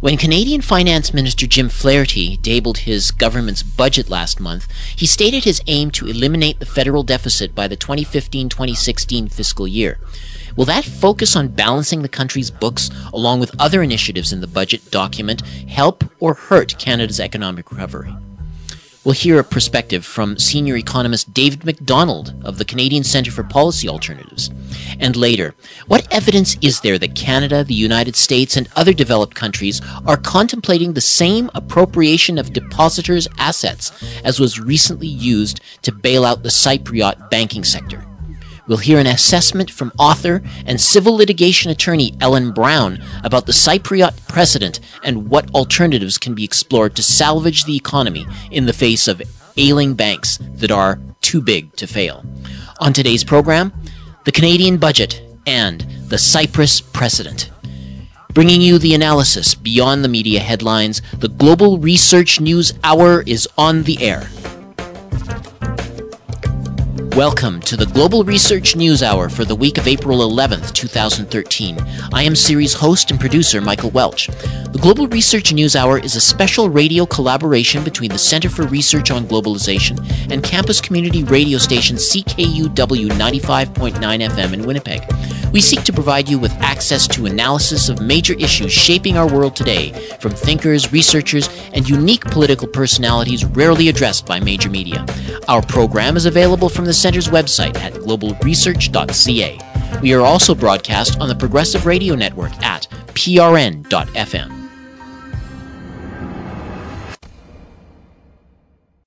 When Canadian Finance Minister Jim Flaherty tabled his government's budget last month, he stated his aim to eliminate the federal deficit by the 2015-2016 fiscal year. Will that focus on balancing the country's books, along with other initiatives in the budget document, help or hurt Canada's economic recovery? We'll hear a perspective from senior economist David MacDonald of the Canadian Centre for Policy Alternatives. And later, what evidence is there that Canada, the United States, and other developed countries are contemplating the same appropriation of depositors' assets as was recently used to bail out the Cypriot banking sector? We'll hear an assessment from author and civil litigation attorney Ellen Brown about the Cypriot precedent and what alternatives can be explored to salvage the economy in the face of ailing banks that are too big to fail. On today's program, the Canadian budget and the Cyprus precedent. Bringing you the analysis beyond the media headlines, the Global Research News Hour is on the air. Welcome to the Global Research News Hour for the week of April 11th, 2013. I am series host and producer Michael Welch. The Global Research News Hour is a special radio collaboration between the Center for Research on Globalization and campus community radio station CKUW 95.9 FM in Winnipeg. We seek to provide you with access to analysis of major issues shaping our world today from thinkers, researchers, and unique political personalities rarely addressed by major media. Our program is available from the Center's website at globalresearch.ca. We are also broadcast on the Progressive Radio Network at prn.fm.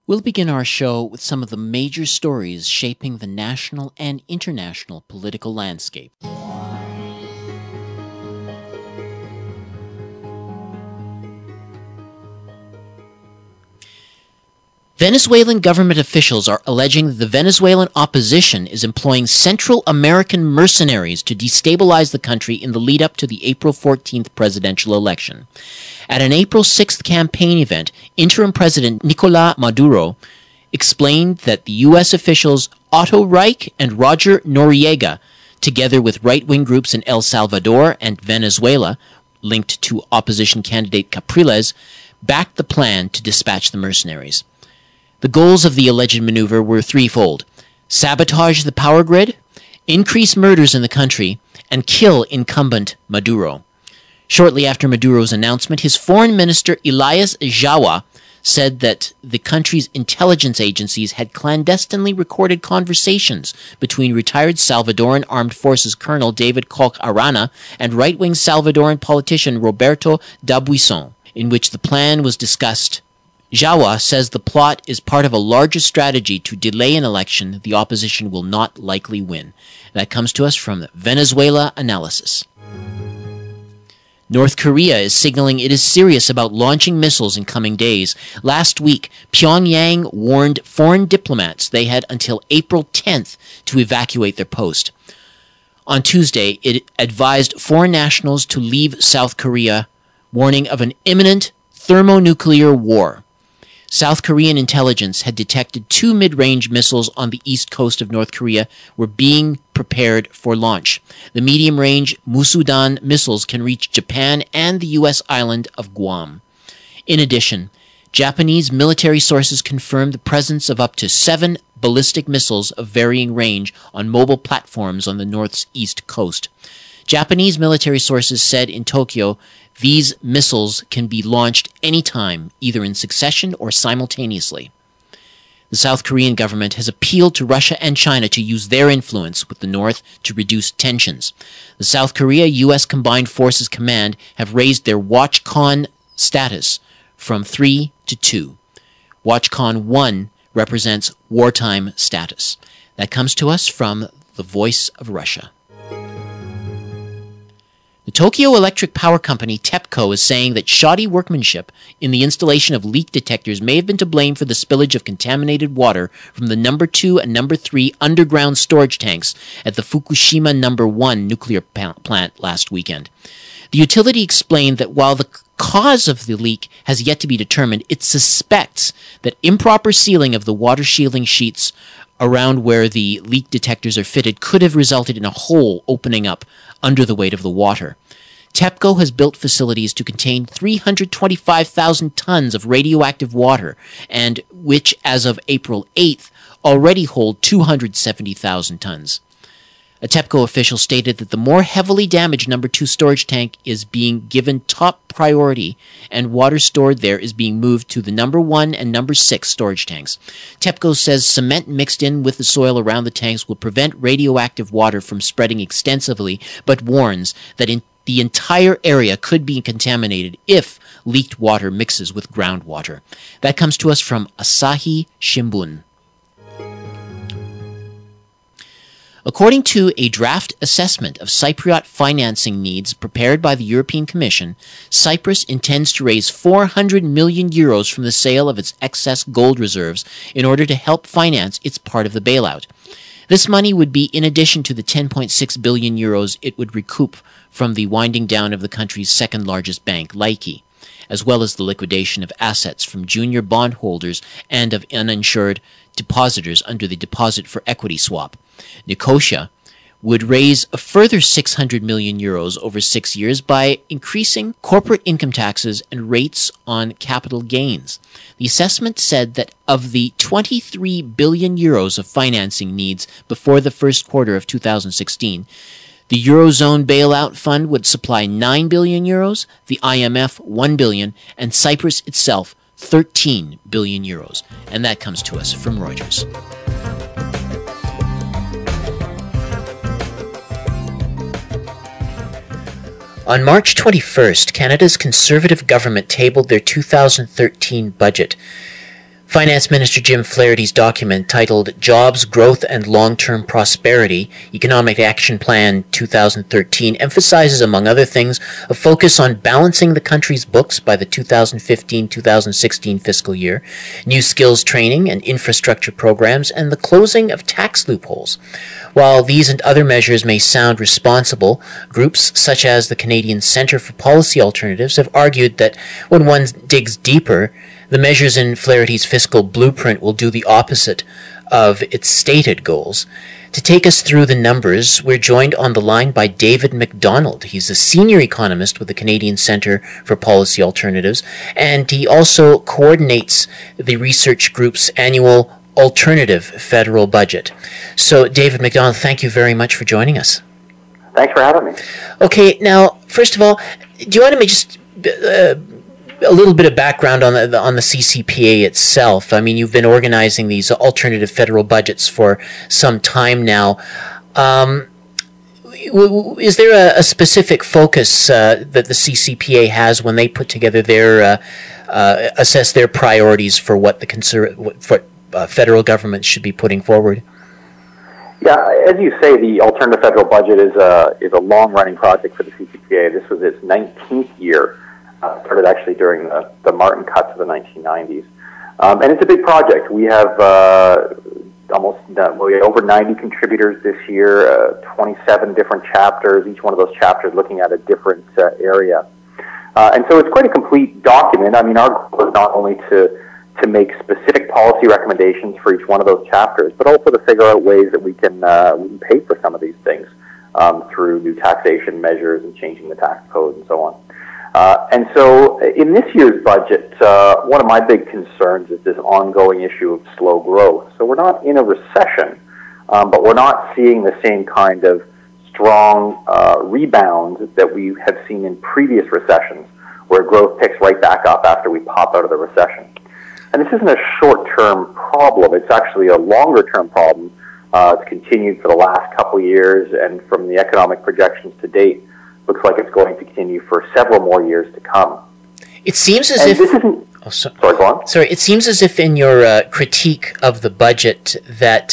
We'll begin our show with some of the major stories shaping the national and international political landscape. Venezuelan government officials are alleging that the Venezuelan opposition is employing Central American mercenaries to destabilize the country in the lead-up to the April 14th presidential election. At an April 6th campaign event, interim President Nicolás Maduro explained that the U.S. officials Otto Reich and Roger Noriega, together with right-wing groups in El Salvador and Venezuela, linked to opposition candidate Capriles, backed the plan to dispatch the mercenaries. The goals of the alleged maneuver were threefold: sabotage the power grid, increase murders in the country, and kill incumbent Maduro. Shortly after Maduro's announcement, his foreign minister Elias Jawa said that the country's intelligence agencies had clandestinely recorded conversations between retired Salvadoran Armed Forces Colonel David Koch Arana and right-wing Salvadoran politician Roberto Dabuison, in which the plan was discussed. Jawa says the plot is part of a larger strategy to delay an election the opposition will not likely win. That comes to us from Venezuela Analysis. North Korea is signaling it is serious about launching missiles in coming days. Last week, Pyongyang warned foreign diplomats they had until April 10th to evacuate their post. On Tuesday, it advised foreign nationals to leave South Korea, warning of an imminent thermonuclear war. South Korean intelligence had detected 2 mid-range missiles on the east coast of North Korea were being prepared for launch. The medium-range Musudan missiles can reach Japan and the U.S. island of Guam. In addition, Japanese military sources confirmed the presence of up to 7 ballistic missiles of varying range on mobile platforms on the North's east coast. Japanese military sources said in Tokyo these missiles can be launched anytime, either in succession or simultaneously. The South Korean government has appealed to Russia and China to use their influence with the North to reduce tensions. The South Korea-U.S. Combined Forces Command have raised their WatchCon status from 3 to 2. WatchCon 1 represents wartime status. That comes to us from the Voice of Russia. The Tokyo Electric Power Company, TEPCO, is saying that shoddy workmanship in the installation of leak detectors may have been to blame for the spillage of contaminated water from the No. 2 and No. 3 underground storage tanks at the Fukushima No. 1 nuclear plant last weekend. The utility explained that while the cause of the leak has yet to be determined, it suspects that improper sealing of the water shielding sheets around where the leak detectors are fitted could have resulted in a hole opening up under the weight of the water. TEPCO has built facilities to contain 325,000 tons of radioactive water, and which, as of April 8th, already hold 270,000 tons. A TEPCO official stated that the more heavily damaged number 2 storage tank is being given top priority, and water stored there is being moved to the number 1 and number 6 storage tanks. TEPCO says cement mixed in with the soil around the tanks will prevent radioactive water from spreading extensively, but warns that the entire area could be contaminated if leaked water mixes with groundwater. That comes to us from Asahi Shimbun. According to a draft assessment of Cypriot financing needs prepared by the European Commission, Cyprus intends to raise 400 million euros from the sale of its excess gold reserves in order to help finance its part of the bailout. This money would be in addition to the 10.6 billion euros it would recoup from the winding down of the country's second largest bank, Laiki, as well as the liquidation of assets from junior bondholders and of uninsured depositors under the Deposit for Equity swap. Nicosia would raise a further 600 million euros over 6 years by increasing corporate income taxes and rates on capital gains. The assessment said that of the 23 billion euros of financing needs before the first quarter of 2016, the Eurozone Bailout Fund would supply 9 billion euros, the IMF 1 billion, and Cyprus itself 13 billion euros. And that comes to us from Reuters. On March 21st, Canada's Conservative government tabled their 2013 budget. Finance Minister Jim Flaherty's document, titled Jobs, Growth and Long-Term Prosperity, Economic Action Plan 2013, emphasizes, among other things, a focus on balancing the country's books by the 2015-2016 fiscal year, new skills training and infrastructure programs, and the closing of tax loopholes. While these and other measures may sound responsible, groups such as the Canadian Centre for Policy Alternatives have argued that when one digs deeper, the measures in Flaherty's fiscal blueprint will do the opposite of its stated goals. To take us through the numbers, we're joined on the line by David McDonald. He's a senior economist with the Canadian Centre for Policy Alternatives, and he also coordinates the research group's annual alternative federal budget. So, David McDonald, thank you very much for joining us. Thanks for having me. Okay, now, first of all, do you want to just a little bit of background on the CCPA itself? I mean, you've been organizing these alternative federal budgets for some time now. Is there a specific focus that the CCPA has when they put together their assess their priorities for what the federal government should be putting forward? Yeah, as you say, the alternative federal budget is a long-running project for the CCPA. This was its 19th year. Started actually during the Martin cuts of the 1990s. And it's a big project. We have over 90 contributors this year, 27 different chapters, each one of those chapters looking at a different area. And so it's quite a complete document. I mean, our goal is not only to make specific policy recommendations for each one of those chapters, but also to figure out ways that we can pay for some of these things through new taxation measures and changing the tax code and so on. And so in this year's budget, one of my big concerns is this ongoing issue of slow growth. So we're not in a recession, but we're not seeing the same kind of strong rebound that we have seen in previous recessions, where growth picks right back up after we pop out of the recession. And this isn't a short-term problem. It's actually a longer-term problem. It's continued for the last couple of years, and from the economic projections to date, looks like it's going to continue for several more years to come. It seems as if... Sorry, go on. Sorry, it seems as if in your critique of the budget that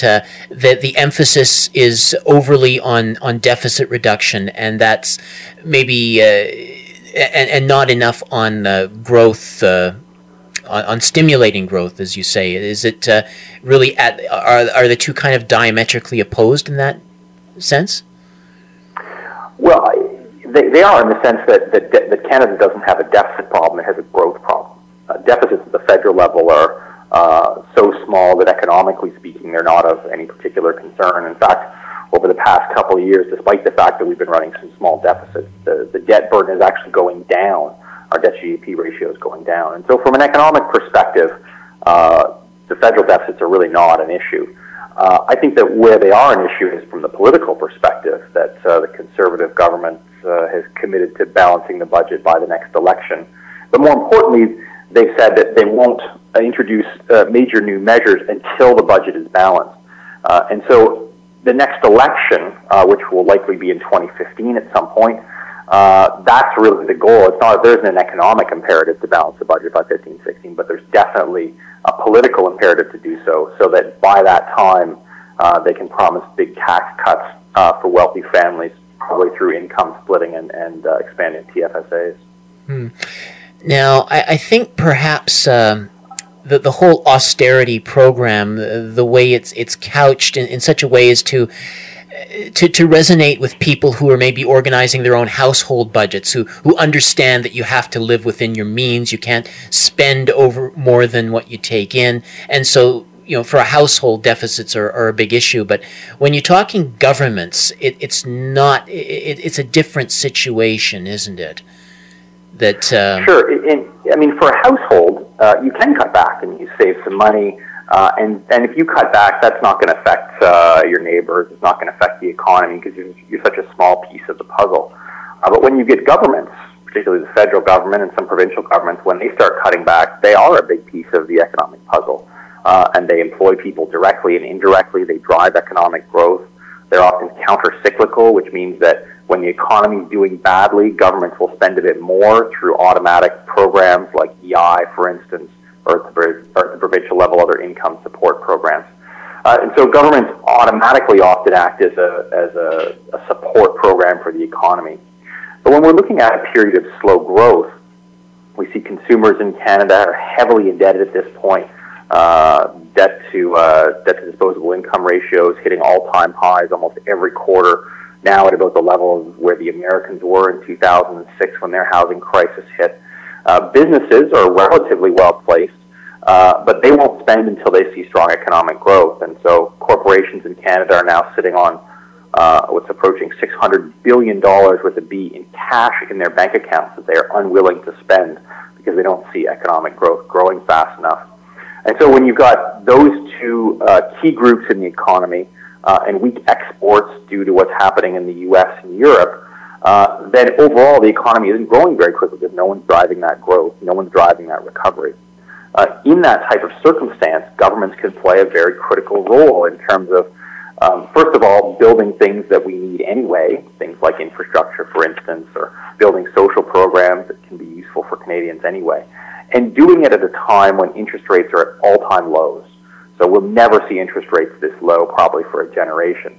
the emphasis is overly on deficit reduction, and that's maybe and not enough on growth, on stimulating growth, as you say. Is it really are the two kind of diametrically opposed in that sense? Well, they are in the sense that Canada doesn't have a deficit problem; it has a growth problem. Deficits at the federal level are so small that economically speaking, they're not of any particular concern. In fact, over the past couple of years, despite the fact that we've been running some small deficits, the the debt burden is actually going down. Our debt to GDP ratio is going down. And so from an economic perspective, the federal deficits are really not an issue. I think that where they are an issue is from the political perspective, that the Conservative government has committed to balancing the budget by the next election. But more importantly, they've said that they won't introduce major new measures until the budget is balanced. And so the next election, which will likely be in 2015 at some point, that's really the goal. It's not, there isn't an economic imperative to balance the budget by 15-16, but there's definitely a political imperative to do so, so that by that time they can promise big tax cuts for wealthy families, probably through income splitting and expanding TFSAs. Now, I think perhaps the whole austerity program, the way it's couched in such a way as to resonate with people who are maybe organizing their own household budgets, who understand that you have to live within your means, you can't spend over more than what you take in, and so for a household, deficits are a big issue. But when you're talking governments, it's not. It's a different situation, isn't it? That sure. I mean, for a household, you can cut back and you save some money. And if you cut back, that's not going to affect your neighbors. It's not going to affect the economy because you're such a small piece of the puzzle. But when you get governments, particularly the federal government and some provincial governments, when they start cutting back, they are a big piece of the economic puzzle. And they employ people directly and indirectly. They drive economic growth. They're often counter-cyclical, which means that when the economy is doing badly, governments will spend a bit more through automatic programs like EI, for instance, or at the provincial level, other income support programs. And so governments automatically often act as a support program for the economy. But when we're looking at a period of slow growth, we see consumers in Canada are heavily indebted at this point. Debt to disposable income ratios hitting all-time highs almost every quarter, now at about the level of where the Americans were in 2006 when their housing crisis hit. Businesses are relatively well placed, but they won't spend until they see strong economic growth. And so corporations in Canada are now sitting on what's approaching $600 billion worth of in cash in their bank accounts that they are unwilling to spend because they don't see economic growth growing fast enough. And so when you've got those two key groups in the economy and weak exports due to what's happening in the U.S. and Europe, then overall the economy isn't growing very quickly because no one's driving that growth, no one's driving that recovery. In that type of circumstance, governments can play a very critical role in terms of, first of all, building things that we need anyway, things like infrastructure, for instance, or building social programs that can be useful for Canadians anyway, and doing it at a time when interest rates are at all-time lows. So we'll never see interest rates this low probably for a generation.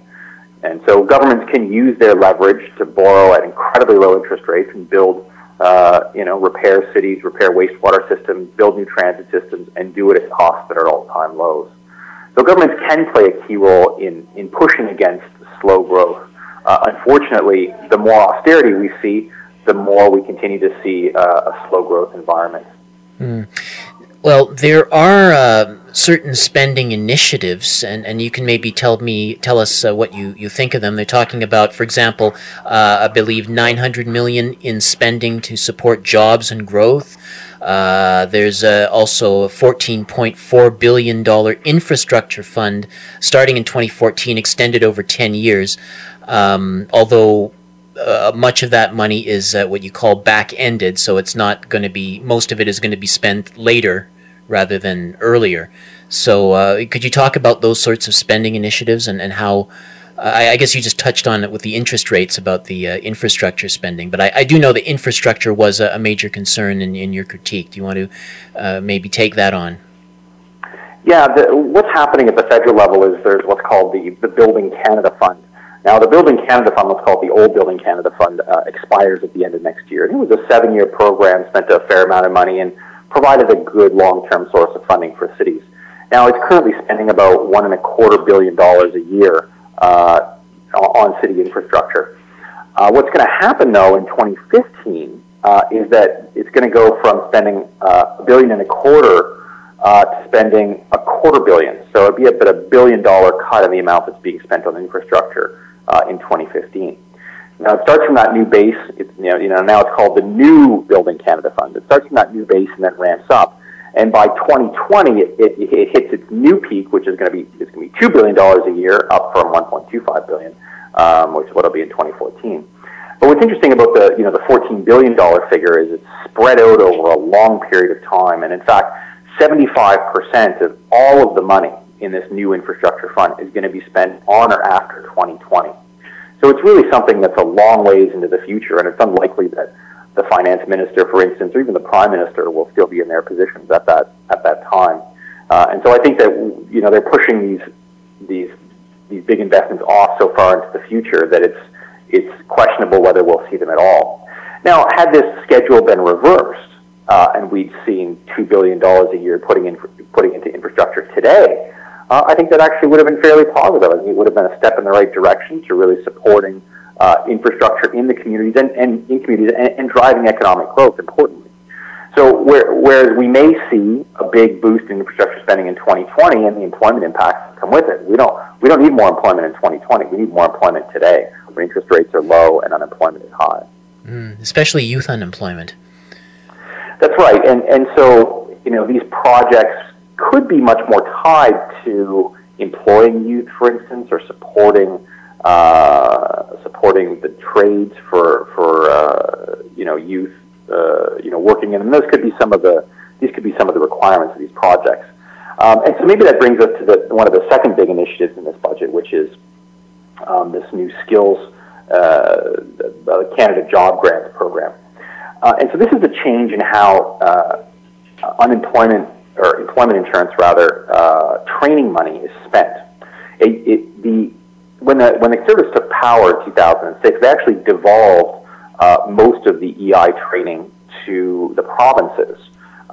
And so governments can use their leverage to borrow at incredibly low interest rates and build, repair cities, repair wastewater systems, build new transit systems, and do it at costs that are all-time lows. So governments can play a key role in pushing against slow growth. Unfortunately, the more austerity we see, the more we continue to see a slow growth environment. Well, there are certain spending initiatives, and you can maybe tell us what you think of them. They're talking about, for example, I believe $900 million in spending to support jobs and growth. There's also a $14.4 billion infrastructure fund starting in 2014, extended over 10 years, although much of that money is what you call back-ended, so it's not going to be, most of it is going to be spent later rather than earlier. So could you talk about those sorts of spending initiatives and how, I guess you just touched on it with the interest rates about the infrastructure spending, but I do know that infrastructure was a major concern in your critique. Do you want to maybe take that on? Yeah, what's happening at the federal level is there's what's called the Building Canada Fund. Now, the Building Canada Fund, what's called the old Building Canada Fund, expires at the end of next year. And it was a 7-year program, spent a fair amount of money, and provided a good long-term source of funding for cities. Now, it's currently spending about $1.25 billion a year on city infrastructure. What's going to happen, though, in 2015 is that it's going to go from spending $1.25 billion to spending $250 million. So it'd be about $1 billion cut in the amount that's being spent on infrastructure in 2015. Now, it starts from that new base. Now it's called the New Building Canada Fund. It starts from that new base and then ramps up. And by 2020, it hits its new peak, which is going to be $2 billion a year, up from $1.25 billion, which is what it'll be in 2014. But what's interesting about the $14 billion figure is it's spread out over a long period of time. And in fact, 75% of all of the money in this new infrastructure fund is going to be spent on or after 2020. So it's really something that's a long ways into the future, and it's unlikely that the finance minister, for instance, or even the prime minister will still be in their positions at that time. And so I think that they're pushing these big investments off so far into the future that it's questionable whether we'll see them at all. Now, had this schedule been reversed and we'd seen $2 billion a year putting into infrastructure today, I think that actually would have been fairly positive. I think it would have been a step in the right direction to really supporting infrastructure in the communities and driving economic growth, importantly. So whereas we may see a big boost in infrastructure spending in 2020 and the employment impacts come with it, we don't need more employment in 2020. We need more employment today, where interest rates are low and unemployment is high. Especially youth unemployment. That's right, and so these projects could be much more tied to employing youth, for instance, or supporting the trades for youth, working in them. Those could be some of the requirements of these projects. And so maybe that brings us to one of the second big initiatives in this budget, which is this new skills Canada Job Grants program. And so this is a change in how employment insurance training money is spent. When the Conservatives took power in 2006, they actually devolved most of the EI training to the provinces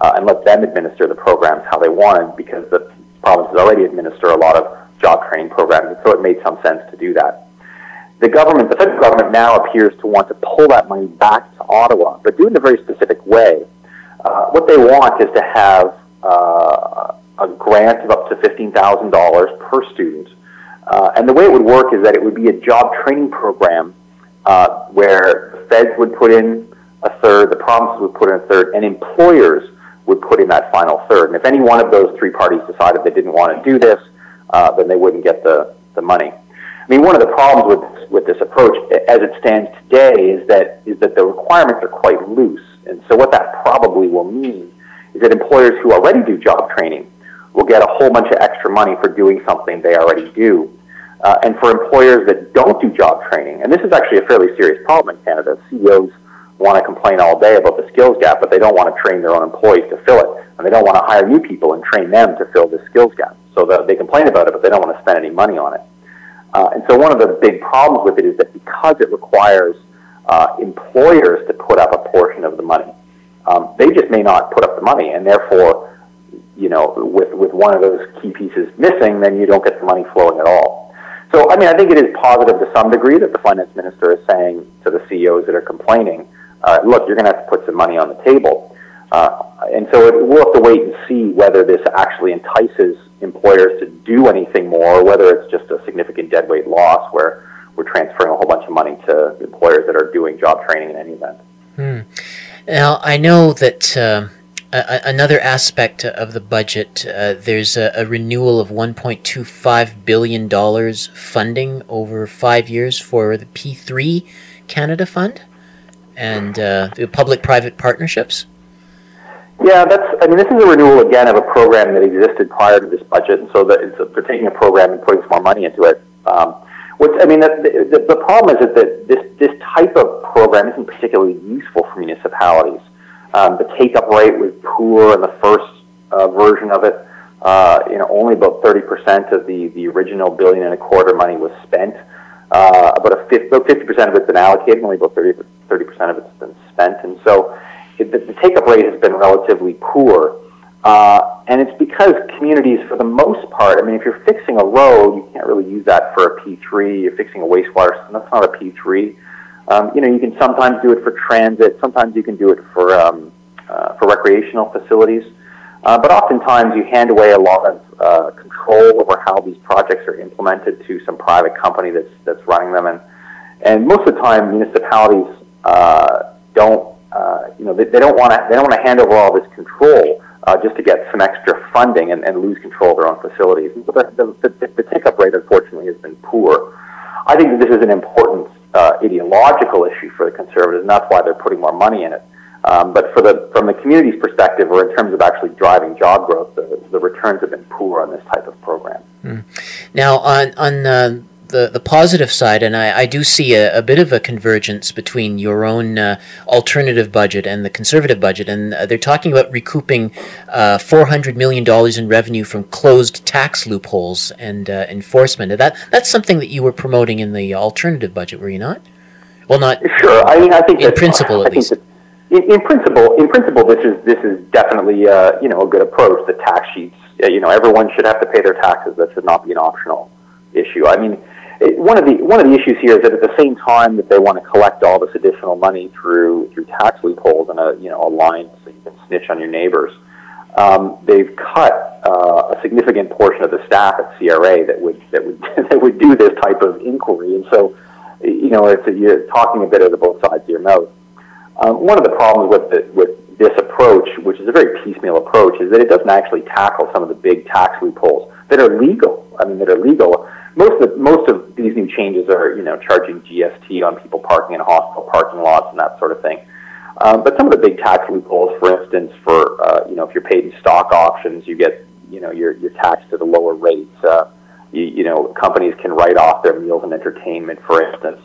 and let them administer the programs how they wanted, because the provinces already administer a lot of job training programs, and so it made some sense to do that. The federal government now appears to want to pull that money back to Ottawa, but do it in a very specific way. What they want is to have a grant of up to $15,000 per student. And the way it would work is that it would be a job training program where the feds would put in a third, the provinces would put in a third, and employers would put in that final third. And if any one of those three parties decided they didn't want to do this, then they wouldn't get the money. I mean, one of the problems with this approach, as it stands today, is that the requirements are quite loose. And so what that probably will mean is that employers who already do job training will get a whole bunch of extra money for doing something they already do. And for employers that don't do job training, and this is actually a fairly serious problem in Canada, CEOs want to complain all day about the skills gap, but they don't want to train their own employees to fill it, and they don't want to hire new people and train them to fill the skills gap. So they complain about it, but they don't want to spend any money on it. And so one of the big problems with it is that because it requires employers to put up a portion of the money, they just may not put up the money, and therefore, with one of those key pieces missing, then you don't get the money flowing at all. So, I mean, I think it is positive to some degree that the finance minister is saying to the CEOs that are complaining, look, you're going to have to put some money on the table. And so we'll have to wait and see whether this actually entices employers to do anything more, or whether it's just a significant deadweight loss where we're transferring a whole bunch of money to employers that are doing job training in any event. Now, I know that another aspect of the budget, there's a renewal of $1.25 billion funding over 5 years for the P3 Canada Fund and the public-private partnerships. Yeah, this is a renewal again of a program that existed prior to this budget, and so they're taking a program and putting some more money into it. The problem is that this type of program isn't particularly useful for municipalities. The take-up rate was poor in the first version of it. Only about 30% of the original $1.25 billion money was spent. About 50% of it's been allocated, only about 30% of it's been spent, and so the take-up rate has been relatively poor. And it's because communities, for the most part, I mean, if you're fixing a road, you can't really use that for a P3. You're fixing a wastewater system, that's not a P3. You can sometimes do it for transit. Sometimes you can do it for recreational facilities. But oftentimes you hand away a lot of control over how these projects are implemented to some private company that's running them. And most of the time, municipalities don't, they don't want to hand over all this control just to get some extra funding and lose control of their own facilities. And so the take-up rate, unfortunately, has been poor. I think that this is an important ideological issue for the Conservatives, and that's why they're putting more money in it. But from the community's perspective, or in terms of actually driving job growth, the returns have been poor on this type of program. Now, on the positive side, and I do see a bit of a convergence between your own alternative budget and the Conservative budget, and they're talking about recouping $400 million in revenue from closed tax loopholes and enforcement. That's something that you were promoting in the alternative budget, were you not? Well, not sure. I think in principle, at least. In principle, this is definitely a good approach. The tax sheets, everyone should have to pay their taxes. That should not be an optional issue. I mean, one of the issues here is that at the same time that they want to collect all this additional money through tax loopholes and a line so you can snitch on your neighbors, they've cut a significant portion of the staff at CRA that would do this type of inquiry. And so, you're talking a bit out of both sides of your mouth. One of the problems with this approach, which is a very piecemeal approach, is that it doesn't actually tackle some of the big tax loopholes that are legal. Most of these new changes are, charging GST on people parking in hospital parking lots and that sort of thing. But some of the big tax loopholes, for instance, if you're paid in stock options, you get, you're taxed at a lower rate. Companies can write off their meals and entertainment, for instance.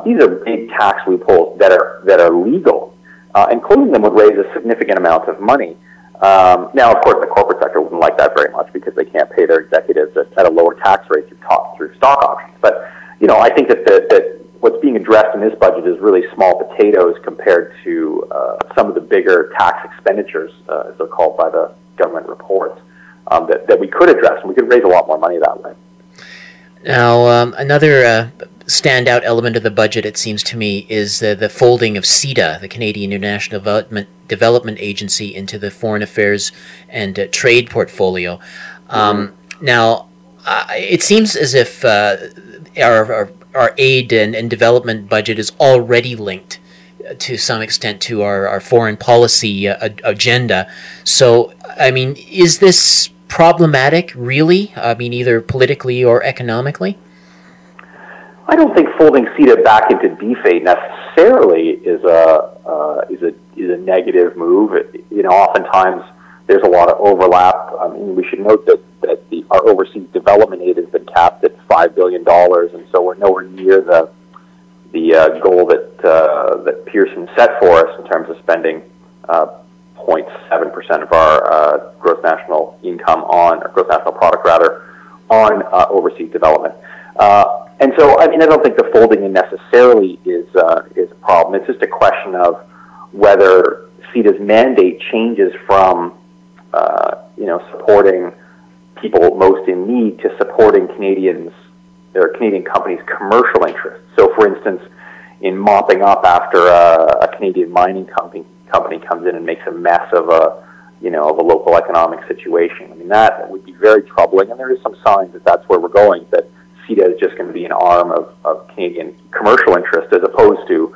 These are big tax loopholes that are legal, and closing them would raise a significant amount of money. Now, of course, the corporate sector wouldn't like that very much because they can't pay their executives at a lower tax rate through stock options. But I think that what's being addressed in this budget is really small potatoes compared to some of the bigger tax expenditures, as they're called by the government reports, that we could address, and we could raise a lot more money that way. Now, another standout element of the budget, it seems to me, is the folding of CIDA, the Canadian International Development Agency, into the Foreign Affairs and Trade portfolio. Now, it seems as if our aid and development budget is already linked to some extent to our foreign policy agenda. So, I mean, is this problematic, really? I mean, either politically or economically? I don't think folding CIDA back into DFATE necessarily is a negative move. Oftentimes there's a lot of overlap. I mean, we should note that our overseas development aid has been capped at $5 billion, and so we're nowhere near the goal that Pearson set for us in terms of spending 0.7% of our gross national income or gross national product on overseas development. And so, I mean, I don't think the folding in necessarily is a problem. It's just a question of whether CIDA's mandate changes from, supporting people most in need to supporting Canadian companies' commercial interests. So, for instance, in mopping up after a Canadian mining company comes in and makes a mess of a local economic situation. I mean, that would be very troubling, and there is some signs that that's where we're going, that CIDA is just going to be an arm of Canadian commercial interest as opposed to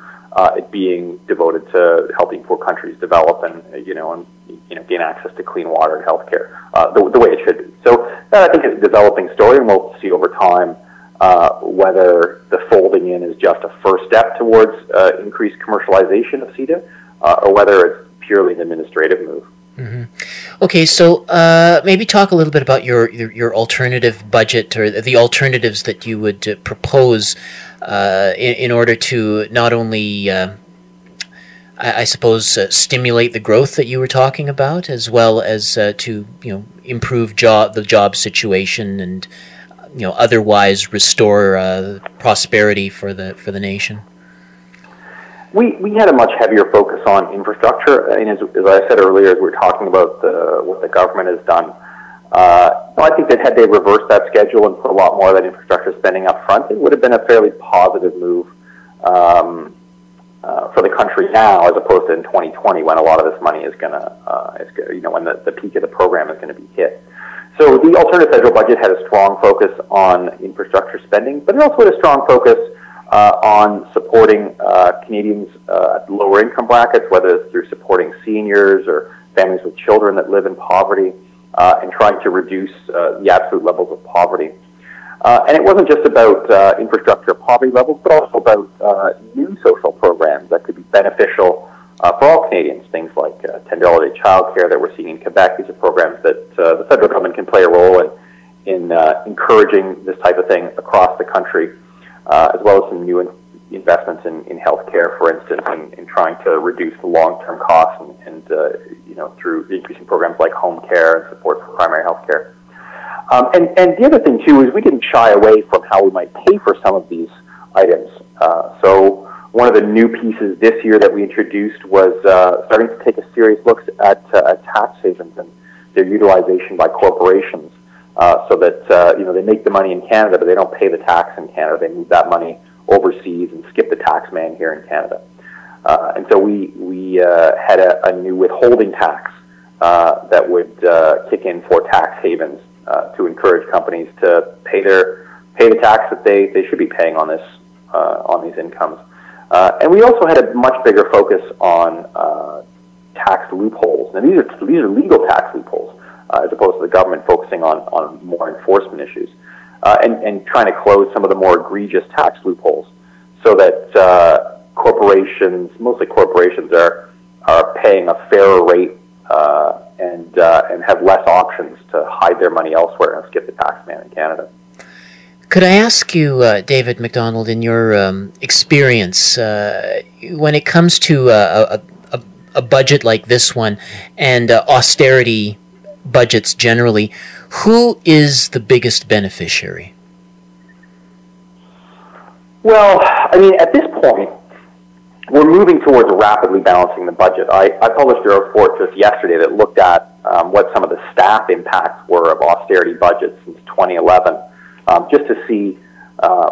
it being devoted to helping poor countries develop and gain access to clean water and healthcare the way it should be. So I think it's a developing story, and we'll see over time whether the folding in is just a first step towards increased commercialization of CIDA or whether it's purely an administrative move. Mm-hmm. Okay, so maybe talk a little bit about your alternative budget, or the alternatives that you would propose in order to not only, I suppose, stimulate the growth that you were talking about, as well as to improve the job situation and otherwise restore prosperity for the nation. We had a much heavier focus on infrastructure, and as I said earlier, as we were talking about what the government has done, I think that had they reversed that schedule and put a lot more of that infrastructure spending up front, it would have been a fairly positive move for the country now, as opposed to in 2020 when a lot of this money is going to, when the peak of the program is going to be hit. So the alternative federal budget had a strong focus on infrastructure spending, but it also had a strong focus on supporting Canadians at lower income brackets, whether it's through supporting seniors or families with children that live in poverty, and trying to reduce the absolute levels of poverty. And it wasn't just about infrastructure poverty levels, but also about new social programs that could be beneficial for all Canadians, things like $10 a day childcare that we're seeing in Quebec. These are programs that the federal government can play a role in encouraging this type of thing across the country, as well as some new investments in healthcare, for instance, in trying to reduce the long-term costs and through increasing programs like home care and support for primary health care. And the other thing, too, is we didn't shy away from how we might pay for some of these items. So one of the new pieces this year that we introduced was starting to take a serious look at tax havens and their utilization by corporations, so that they make the money in Canada, but they don't pay the tax in Canada. They move that money overseas and skip the tax man here in Canada. And so we had a new withholding tax that would kick in for tax havens to encourage companies to pay the tax that they should be paying on these incomes. And we also had a much bigger focus on tax loopholes. And these are legal tax loopholes, as opposed to the government focusing on more enforcement issues, and trying to close some of the more egregious tax loopholes, so that corporations, mostly corporations, are paying a fairer rate and have less options to hide their money elsewhere and skip the tax man in Canada. Could I ask you, David McDonald, in your experience, when it comes to a budget like this one and austerity budgets generally, who is the biggest beneficiary? Well, I mean, at this point, we're moving towards rapidly balancing the budget. I published a report just yesterday that looked at what some of the staff impacts were of austerity budgets since 2011, just to see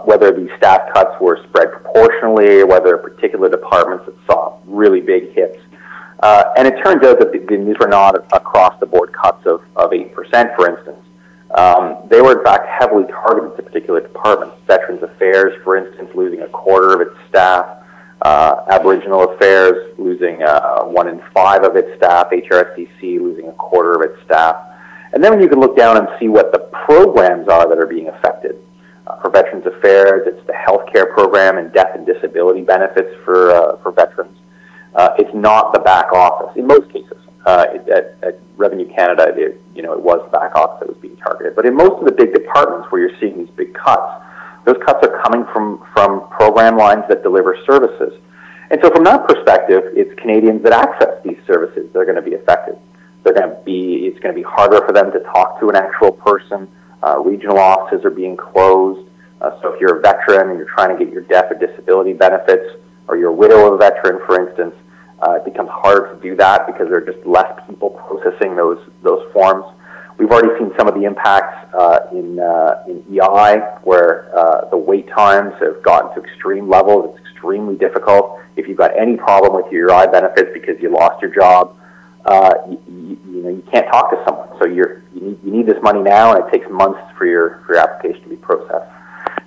whether these staff cuts were spread proportionally, or whether particular departments that saw really big hits. And it turns out that these were not across-the-board cuts of 8%, for instance. They were, in fact, heavily targeted to particular departments. Veterans Affairs, for instance, losing a quarter of its staff. Aboriginal Affairs losing 1 in 5 of its staff. HRSDC losing a quarter of its staff. And then when you can look down and see what the programs are that are being affected. For Veterans Affairs, it's the healthcare program and death and disability benefits for veterans. It's not the back office in most cases. At Revenue Canada, it was the back office that was being targeted. But in most of the big departments where you're seeing these big cuts, those cuts are coming from program lines that deliver services. And so from that perspective, it's Canadians that access these services that are going to be affected. It's going to be harder for them to talk to an actual person. Regional offices are being closed. So if you're a veteran and you're trying to get your death or disability benefits, or you're a widow of a veteran, for instance, it becomes harder to do that because there are just less people processing those forms. We've already seen some of the impacts in EI, where the wait times have gotten to extreme levels. It's extremely difficult. If you've got any problem with your EI benefits because you lost your job, you can't talk to someone. So you need this money now, and it takes months for your application to be processed.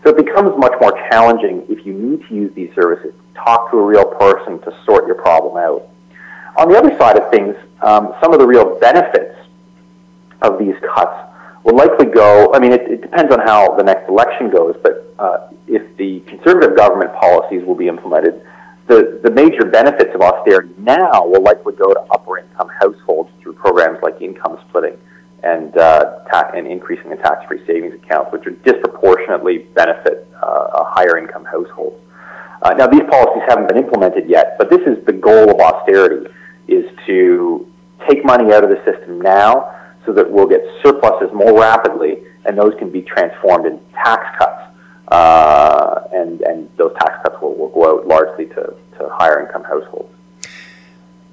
So it becomes much more challenging if you need to use these services, talk to a real person to sort your problem out. On the other side of things, some of the real benefits of these cuts will likely go, I mean, it depends on how the next election goes, but if the Conservative government policies will be implemented, the major benefits of austerity now will likely go to upper income households through programs like income splitting and increasing the tax-free savings accounts, which would disproportionately benefit higher income households. Now, these policies haven't been implemented yet, but this is the goal of austerity, is to take money out of the system now so that we'll get surpluses more rapidly, and those can be transformed into tax cuts. And those tax cuts will go out largely to higher income households.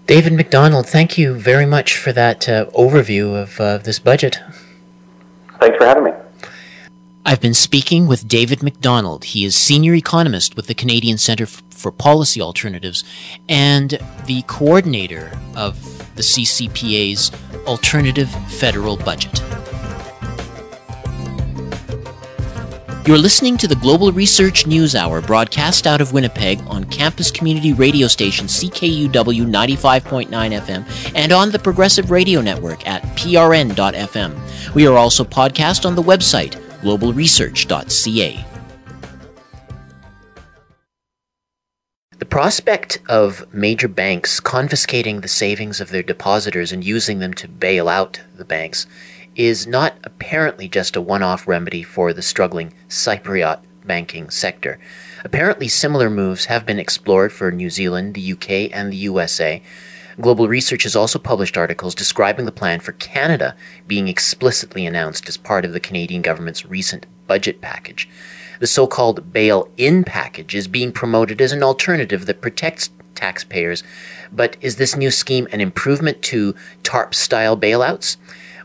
David McDonald, thank you very much for that overview of this budget. Thanks for having me. I've been speaking with David McDonald. He is Senior Economist with the Canadian Centre for Policy Alternatives and the coordinator of the CCPA's Alternative Federal Budget. You're listening to the Global Research News Hour, broadcast out of Winnipeg on campus community radio station CKUW 95.9 FM and on the Progressive Radio Network at prn.fm. We are also podcast on the website globalresearch.ca. The prospect of major banks confiscating the savings of their depositors and using them to bail out the banks is not apparently just a one-off remedy for the struggling Cypriot banking sector. Apparently, similar moves have been explored for New Zealand, the UK, and the USA. Global Research has also published articles describing the plan for Canada being explicitly announced as part of the Canadian government's recent budget package. The so-called bail-in package is being promoted as an alternative that protects taxpayers. But is this new scheme an improvement to TARP-style bailouts?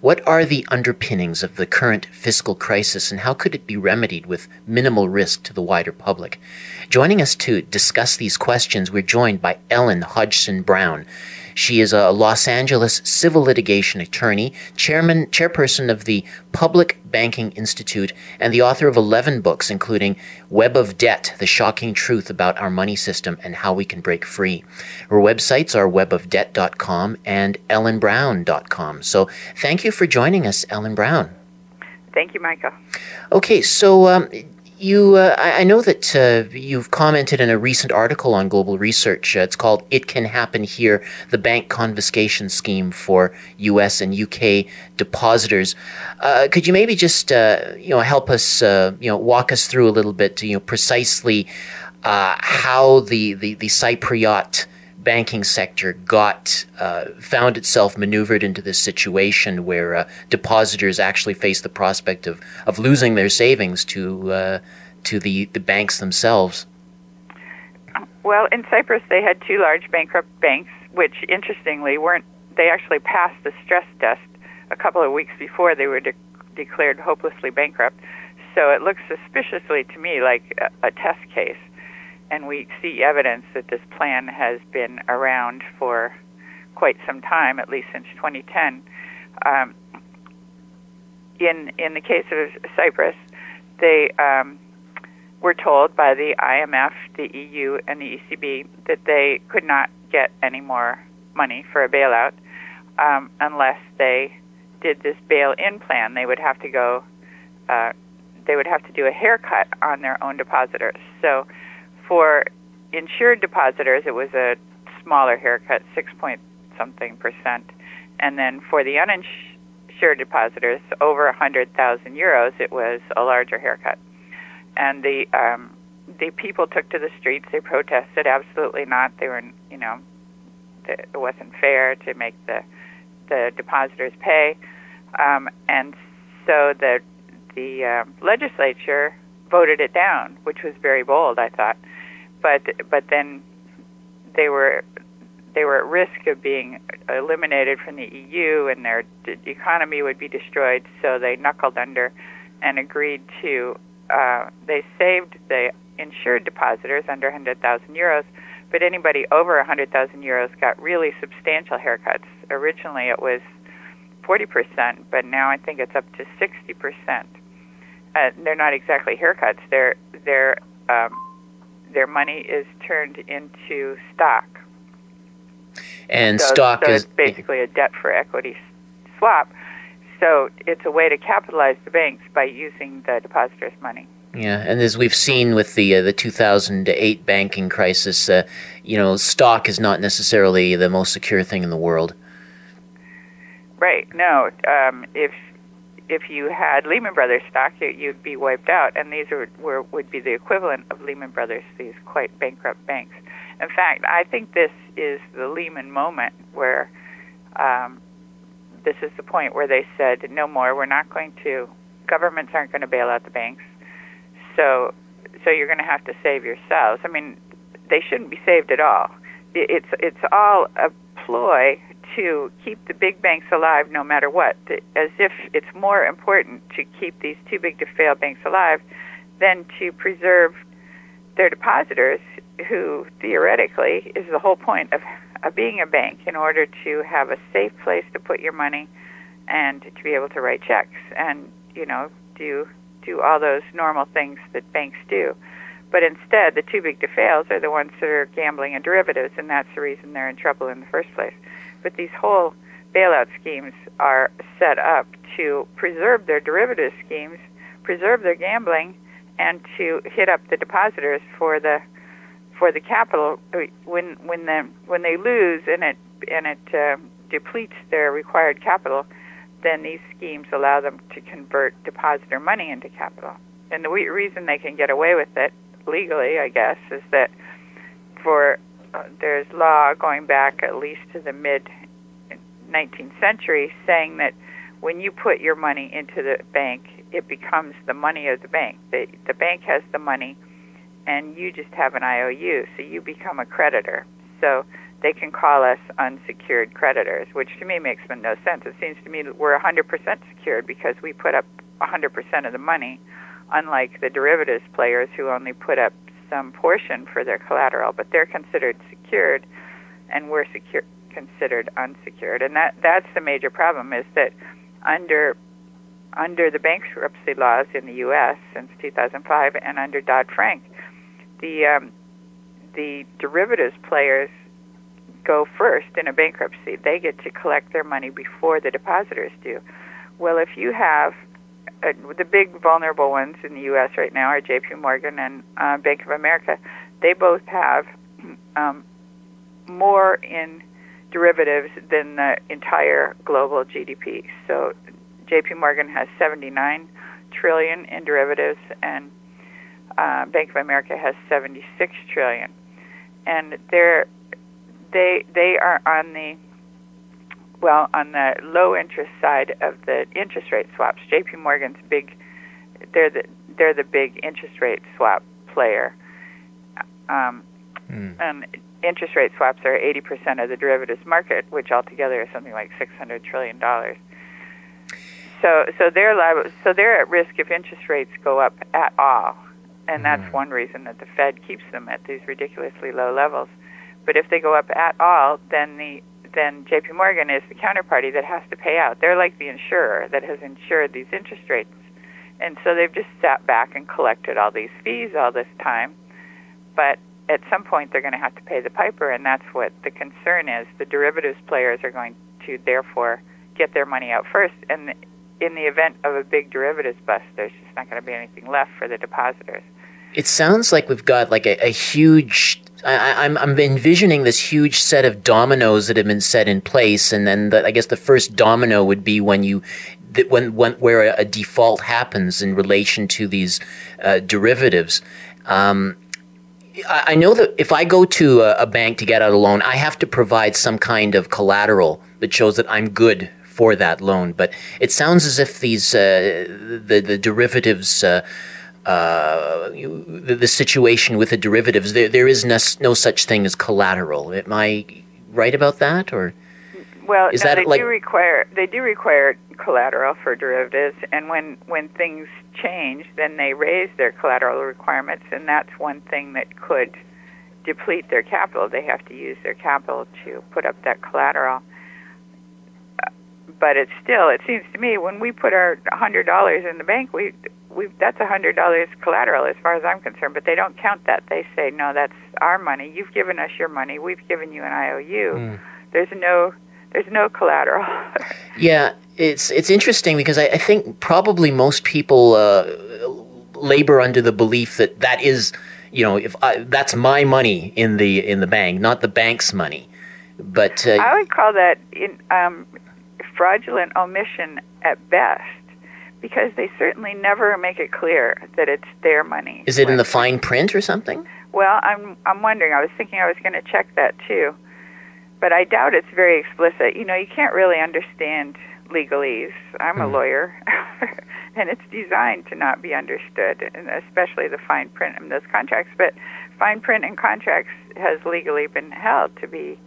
What are the underpinnings of the current fiscal crisis, and how could it be remedied with minimal risk to the wider public? Joining us to discuss these questions, we're joined by Ellen Hodgson-Brown. She is a Los Angeles civil litigation attorney, chairperson of the Public Banking Institute, and the author of 11 books, including Web of Debt, The Shocking Truth About Our Money System and How We Can Break Free. Her websites are webofdebt.com and ellenbrown.com. So thank you for joining us, Ellen Brown. Thank you, Micah. Okay, so I know that you've commented in a recent article on Global Research. It's called "It Can Happen Here: The Bank Confiscation Scheme for U.S. and U.K. Depositors." Could you maybe just help us walk us through a little bit precisely how the Cypriot banking sector found itself maneuvered into this situation where depositors actually face the prospect of losing their savings to the banks themselves? Well, in Cyprus, they had two large bankrupt banks, which interestingly they actually passed the stress test a couple of weeks before they were declared hopelessly bankrupt. So it looks suspiciously to me like a test case. And we see evidence that this plan has been around for quite some time, at least since 2010. In the case of Cyprus, they were told by the IMF, the EU, and the ECB that they could not get any more money for a bailout unless they did this bail-in plan. They would have to go. They would have to do a haircut on their own depositors. So, for insured depositors, it was a smaller haircut, 6-point-something%. And then for the uninsured depositors, over 100,000 euros, it was a larger haircut. And the people took to the streets. They protested. Absolutely not. They were, it wasn't fair to make the depositors pay. And so the legislature voted it down, which was very bold, I thought. But then they were at risk of being eliminated from the EU, and their economy would be destroyed. So they knuckled under and agreed to. They saved the insured depositors under 100,000 euros, but anybody over 100,000 euros got really substantial haircuts. Originally, it was 40%, but now I think it's up to 60%. They're not exactly haircuts. Their money is turned into stock. And so stock is it's basically a debt for equity swap. So it's a way to capitalize the banks by using the depositors' money. Yeah, and as we've seen with the 2008 banking crisis, stock is not necessarily the most secure thing in the world. Right. No. If you had Lehman Brothers stock, you'd be wiped out, and these would be the equivalent of Lehman Brothers, these quite bankrupt banks. In fact, I think this is the Lehman moment where this is the point where they said, no more, we're not going to, governments aren't going to bail out the banks, so you're going to have to save yourselves. I mean, they shouldn't be saved at all. It's all a ploy to keep the big banks alive no matter what, as if it's more important to keep these too big to fail banks alive than to preserve their depositors, who theoretically is the whole point of being a bank, in order to have a safe place to put your money and to be able to write checks and, do do all those normal things that banks do. But instead, the too big to fails are the ones that are gambling and derivatives, and that's the reason they're in trouble in the first place. But these whole bailout schemes are set up to preserve their derivative schemes, preserve their gambling, and to hit up the depositors for the capital when they lose and it depletes their required capital. Then these schemes allow them to convert depositor money into capital. And the reason they can get away with it legally, I guess, is that there's law going back at least to the mid-19th century saying that when you put your money into the bank, it becomes the money of the bank. The bank has the money, and you just have an IOU, so you become a creditor. So they can call us unsecured creditors, which to me makes no sense. It seems to me that we're 100% secured because we put up 100% of the money, unlike the derivatives players who only put up some portion for their collateral, but they're considered secured, and we're considered unsecured. And that's the major problem, is that under the bankruptcy laws in the U.S. since 2005 and under Dodd-Frank, the derivatives players go first in a bankruptcy. They get to collect their money before the depositors do. Well, if you have the big vulnerable ones in the U.S. right now are J.P. Morgan and Bank of America. They both have more in derivatives than the entire global GDP. So J.P. Morgan has $79 trillion in derivatives, and Bank of America has $76 trillion. And they are on the low interest side of the interest rate swaps. J.P. Morgan's big; they're the big interest rate swap player. And interest rate swaps are 80% of the derivatives market, which altogether is something like $600 trillion. So they're liable, so they're at risk if interest rates go up at all, and that's one reason that the Fed keeps them at these ridiculously low levels. But if they go up at all, then J.P. Morgan is the counterparty that has to pay out. They're like the insurer that has insured these interest rates. And so they've just sat back and collected all these fees all this time. But at some point they're going to have to pay the piper, and that's what the concern is. The derivatives players are going to therefore get their money out first. And in the event of a big derivatives bust, there's just not going to be anything left for the depositors. It sounds like we've got like a huge... I'm envisioning this huge set of dominoes that have been set in place, and then I guess the first domino would be when where a default happens in relation to these derivatives. I know that if I go to a bank to get out a loan, I have to provide some kind of collateral that shows that I'm good for that loan. But it sounds as if these the derivatives. The situation with the derivatives, there is no such thing as collateral. Am I right about that, or? Well, no, they do require collateral for derivatives, and when things change, then they raise their collateral requirements, and that's one thing that could deplete their capital. They have to use their capital to put up that collateral. But it seems to me, when we put our $100 in the bank, that's $100 collateral as far as I'm concerned, but they don't count that. They say, no, that's our money. You've given us your money. We've given you an IOU. There's no collateral. Yeah, it's interesting because I think probably most people labor under the belief that is, that's my money in the bank, not the bank's money. But I would call that fraudulent omission at best, because they certainly never make it clear that it's their money. Is it in the fine print or something? Well, I'm wondering. I was thinking I was going to check that too, but I doubt it's very explicit. You can't really understand legalese. I'm a lawyer, and it's designed to not be understood, and especially the fine print in those contracts. But fine print in contracts has legally been held to be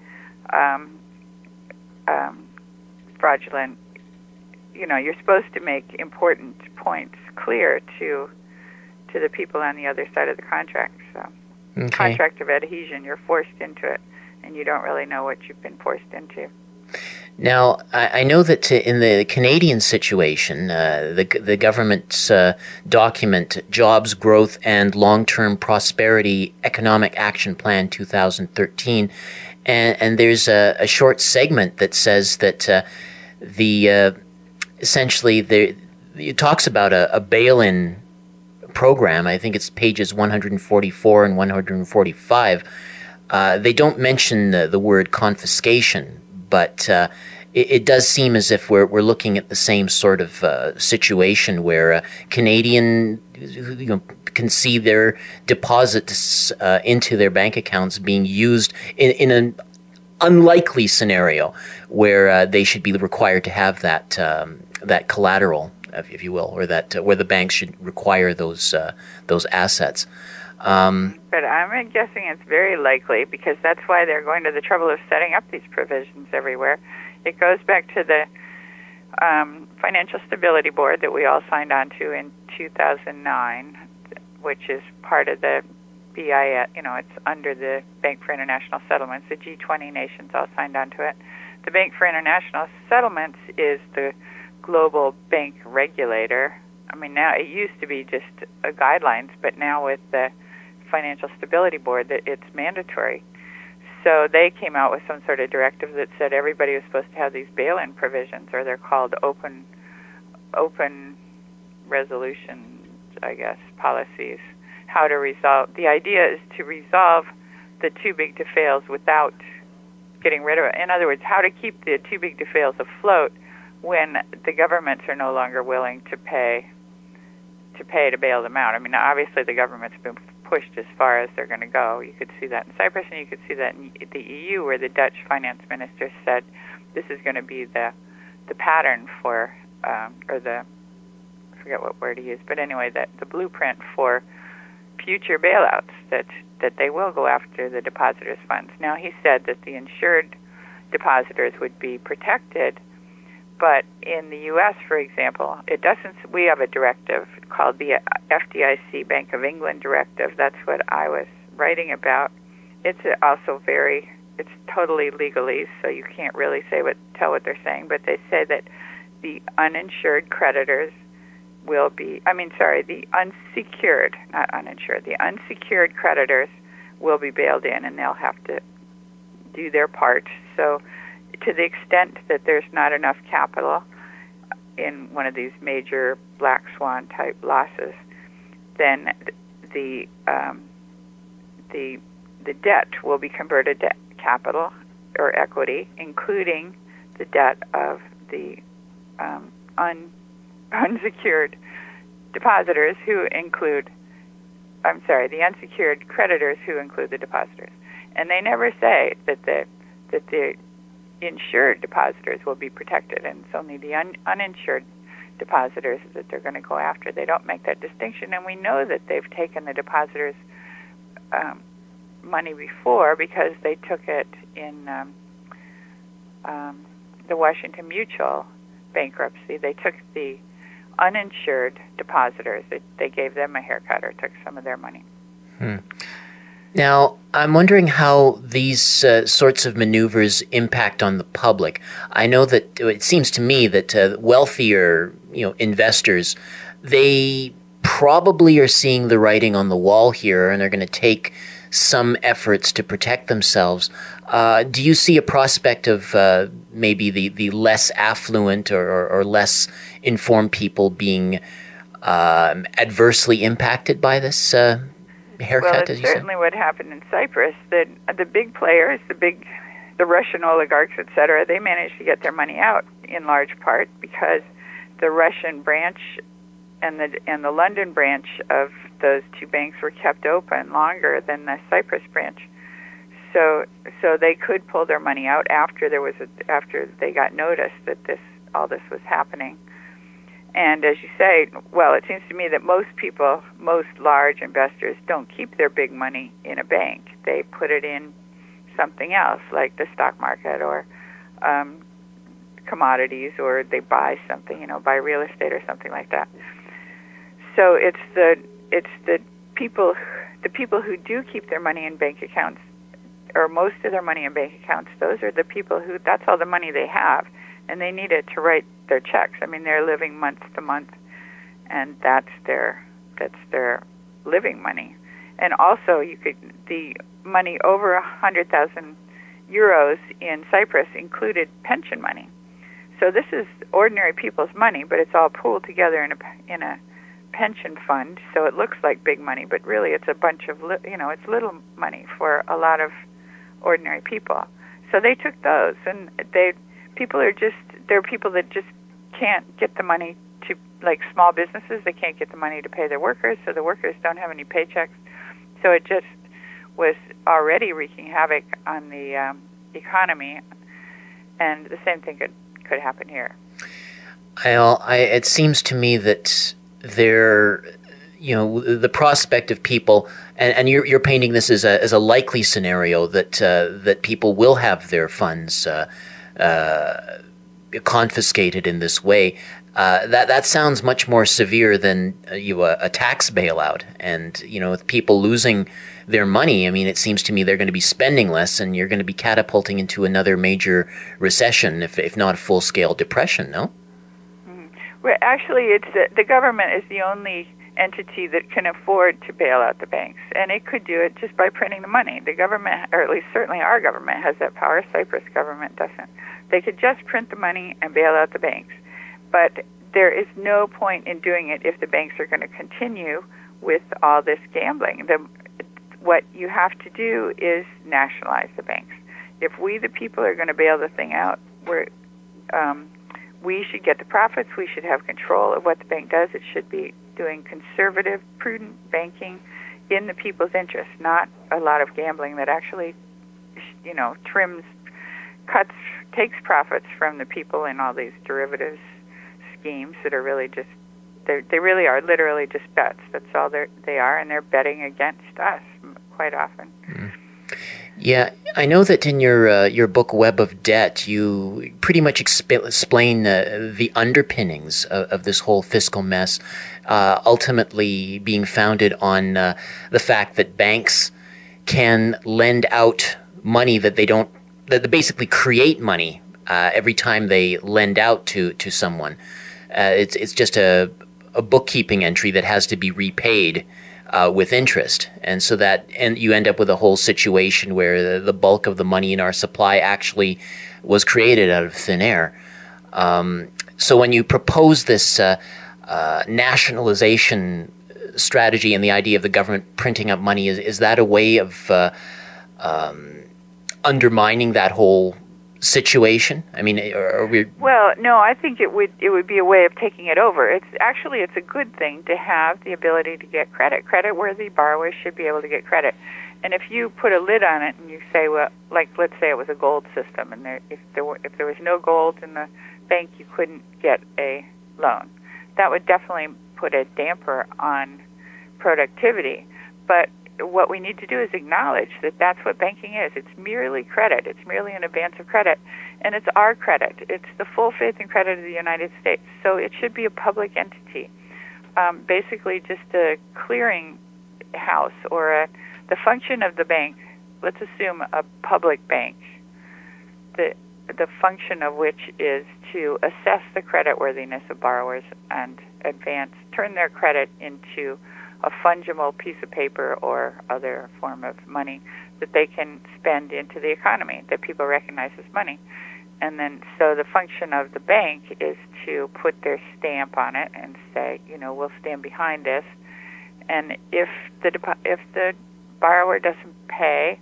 fraudulent. You're supposed to make important points clear to the people on the other side of the contract. So, contract of adhesion, you're forced into it, and you don't really know what you've been forced into. Now, I know that in the Canadian situation, the government's document, Jobs, Growth, and Long-Term Prosperity Economic Action Plan 2013, and there's a short segment that says that essentially it talks about a bail-in program. I think it's pages 144 and 145. They don't mention the word confiscation, but it does seem as if we're looking at the same sort of situation where Canadian can see their deposits into their bank accounts being used in an unlikely scenario where they should be required to have that collateral, if you will, or that where the banks should require those assets. But I'm guessing it's very likely, because that's why they're going to the trouble of setting up these provisions everywhere. It goes back to the Financial Stability Board that we all signed on to in 2009, which is part of the BIS, it's under the Bank for International Settlements. The G20 nations all signed on to it. The Bank for International Settlements is the global bank regulator. I mean, now it used to be just guidelines, but now with the Financial Stability Board, that it's mandatory. So they came out with some sort of directive that said everybody was supposed to have these bail-in provisions, or they're called open resolution, I guess, policies. How to resolve. The idea is to resolve the too big to fails without getting rid of it. In other words, how to keep the too big to fails afloat when the governments are no longer willing to pay to bail them out. I mean, obviously the government's been pushed as far as they're going to go. You could see that in Cyprus, and you could see that in the EU, where the Dutch finance minister said this is going to be the pattern for, or the, I forget what word he used, but anyway, the blueprint for future bailouts, that they will go after the depositors' funds. Now, he said that the insured depositors would be protected, but in the U.S., for example, it doesn't. We have a directive called the FDIC Bank of England directive. That's what I was writing about. It's also it's totally legalese, so you can't really tell what they're saying, but they say that the uninsured creditors will be, the unsecured, not uninsured, the unsecured creditors will be bailed in, and they'll have to do their part. So to the extent that there's not enough capital in one of these major black swan type losses, then the debt will be converted to capital or equity, including the debt of the unsecured depositors, who include, the unsecured creditors, who include the depositors. And they never say that the insured depositors will be protected, and it's only the uninsured depositors that they're going to go after. They don't make that distinction, and we know that they've taken the depositors' money before, because they took it in the Washington Mutual bankruptcy. They took the uninsured depositors. They gave them a haircut, or took some of their money. Now, I'm wondering how these sorts of maneuvers impact on the public. I know that it seems to me that wealthier, investors, they probably are seeing the writing on the wall here, and they're going to take some efforts to protect themselves. Do you see a prospect of maybe the less affluent or less informed people being adversely impacted by this haircut, as you said? Well, it's certainly what happened in Cyprus. That the big players, the Russian oligarchs, etc., they managed to get their money out in large part because the Russian branch and the London branch of those two banks were kept open longer than the Cyprus branch. So they could pull their money out after they got notice that all this was happening. And as you say, well, it seems to me that most large investors don't keep their big money in a bank. They put it in something else, like the stock market or commodities, or they buy something, buy real estate or something like that. So it's the people who do keep their money in bank accounts or most of their money in bank accounts, those are the people who, that's all the money they have, and they need it to write their checks. I mean, they're living month to month, and that's their living money. And also, the money over 100,000 euros in Cyprus included pension money. So this is ordinary people's money, but it's all pooled together in a pension fund. So it looks like big money, but really it's a bunch of it's little money for a lot of ordinary people. So they took those, and there are people that just can't get the money to, like small businesses, they can't get the money to pay their workers, so the workers don't have any paychecks. So it just was already wreaking havoc on the economy, and the same thing could happen here. It seems to me that the prospect of people, and you're painting this as a likely scenario that people will have their funds confiscated in this way. That sounds much more severe than a tax bailout. And with people losing their money, I mean, it seems to me they're going to be spending less, and you're going to be catapulting into another major recession, if not a full-scale depression. No? Mm-hmm. Well, actually, it's the government is the only entity that can afford to bail out the banks, and it could do it just by printing the money. The government, or at least certainly our government, has that power. Cyprus government doesn't. They could just print the money and bail out the banks. But there is no point in doing it if the banks are going to continue with all this gambling. What you have to do is nationalize the banks. If we, the people, are going to bail the thing out, we should get the profits. We should have control of what the bank does. It should be doing conservative, prudent banking in the people's interest, not a lot of gambling that actually, takes profits from the people in all these derivatives schemes that are really just, they really are literally just bets. That's all they are, and they're betting against us quite often. Mm. Yeah, I know that in your book Web of Debt, you pretty much explain the underpinnings of this whole fiscal mess, ultimately being founded on the fact that banks can lend out money that they basically create money every time they lend out to someone. It's just a bookkeeping entry that has to be repaid with interest, and you end up with a whole situation where the bulk of the money in our supply actually was created out of thin air. So when you propose this nationalization strategy and the idea of the government printing up money, is that a way of undermining that whole situation? I mean, are we? Well, no, I think it would be a way of taking it over. It's a good thing to have the ability to get credit. Credit-worthy borrowers should be able to get credit. And if you put a lid on it and you say, well, like let's say it was a gold system, and if there was no gold in the bank, you couldn't get a loan. That would definitely put a damper on productivity. But what we need to do is acknowledge that that's what banking is. It's merely credit. It's merely an advance of credit. And it's our credit. It's the full faith and credit of the United States. So it should be a public entity. Basically just a clearing house or the function of the bank. Let's assume a public bank. The function of which is to assess the creditworthiness of borrowers and turn their credit into a fungible piece of paper or other form of money that they can spend into the economy, that people recognize as money. And then, so the function of the bank is to put their stamp on it and say, we'll stand behind this. And if the borrower doesn't pay,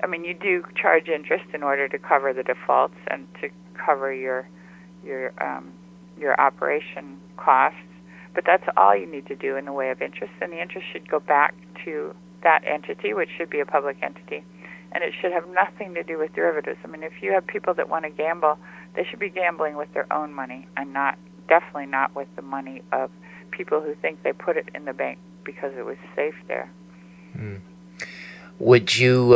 I mean, you do charge interest in order to cover the defaults and to cover your operation costs. But that's all you need to do in the way of interest, and the interest should go back to that entity, which should be a public entity, and it should have nothing to do with derivatives. I mean, if you have people that want to gamble, they should be gambling with their own money and definitely not with the money of people who think they put it in the bank because it was safe there. Mm. Would you,